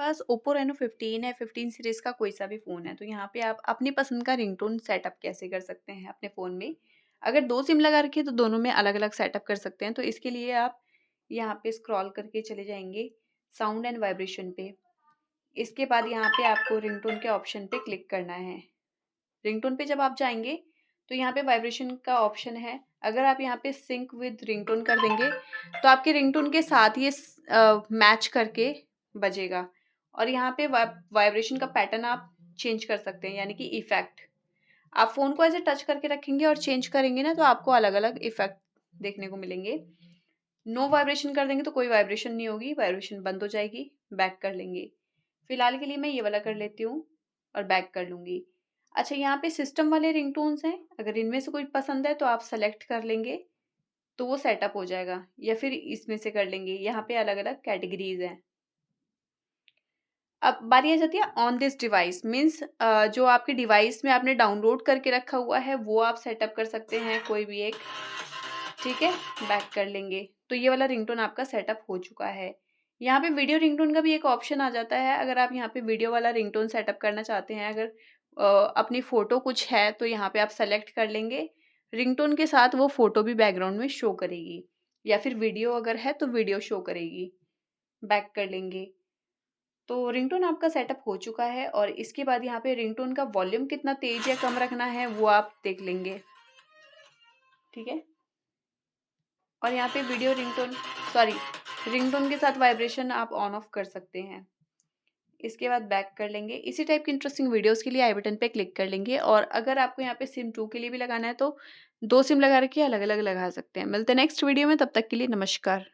पास Oppo Reno 15 है, 15 series का कोई सा भी फ़ोन है, तो यहाँ पे आप अपनी पसंद का रिंगटोन सेटअप कैसे कर सकते हैं अपने फ़ोन में। अगर 2 सिम लगा रखी है तो दोनों में अलग-अलग सेटअप कर सकते हैं। तो इसके लिए आप यहाँ पे स्क्रॉल करके चले जाएँगे साउंड एंड वाइब्रेशन पे। इसके बाद यहाँ पे आपको रिंगटोन के ऑप्शन पे क्लिक करना है। रिंगटोन पे जब आप जाएँगे तो यहाँ पे वाइब्रेशन का ऑप्शन है। अगर आप यहाँ पे सिंक विद रिंगटोन कर देंगे तो आपके रिंगटोन के साथ ये मैच करके बजेगा और यहाँ पे वाइब्रेशन का पैटर्न आप चेंज कर सकते हैं यानी कि इफ़ेक्ट। आप फ़ोन को ऐसे टच करके रखेंगे और चेंज करेंगे ना तो आपको अलग-अलग इफ़ेक्ट देखने को मिलेंगे। नो वाइब्रेशन कर देंगे तो कोई वाइब्रेशन नहीं होगी, वाइब्रेशन बंद हो जाएगी, बैक कर लेंगे। फिलहाल के लिए मैं ये वाला कर लेती हूँ और बैक कर लूँगी। अच्छा यहाँ पे सिस्टम वाले रिंगटोन्स हैं, अगर इनमें से कोई पसंद है तो आप सेलेक्ट कर लेंगे, तो वो सेटअप हो जाएगा या फिर इसमें से कर लेंगे, यहाँ पे अलग-अलग कैटेगरीज़ हैं। अब बारी आ जाती है ऑन दिस डिवाइस मीन्स जो आपके डिवाइस में आपने डाउनलोड करके रखा हुआ है वो आप सेटअप कर सकते हैं कोई भी एक, ठीक है? बैक कर लेंगे। तो ये वाला रिंगटोन आपका सेटअप हो चुका है। यहाँ पे वीडियो रिंगटोन का भी एक ऑप्शन आ जाता है, अगर आप यहाँ पे वीडियो वाला रिंगटोन सेटअप करना चाहते हैं, अगर अपनी फ़ोटो कुछ है तो यहाँ पे आप सेलेक्ट कर लेंगे। रिंगटोन के साथ वो फ़ोटो भी बैकग्राउंड में शो करेगी या फिर वीडियो अगर है तो वीडियो शो करेगी। बैक कर लेंगे। तो रिंगटोन आपका सेटअप हो चुका है और इसके बाद यहाँ पे रिंगटोन का वॉल्यूम कितना तेज़ या कम रखना है वो आप देख लेंगे, ठीक है? और यहाँ पे वीडियो रिंगटोन सॉरी रिंगटोन के साथ वाइब्रेशन आप ऑन ऑफ कर सकते हैं। इसके बाद बैक कर लेंगे। इसी टाइप की इंटरेस्टिंग वीडियोज़ के लिए आई बटन पे क्लिक कर लेंगे और अगर आपको यहाँ पे सिम 2 के लिए भी लगाना है तो 2 सिम लगा रखिए, अलग-अलग लगा सकते हैं। मिलते हैं नेक्स्ट वीडियो में, तब तक के लिए नमस्कार।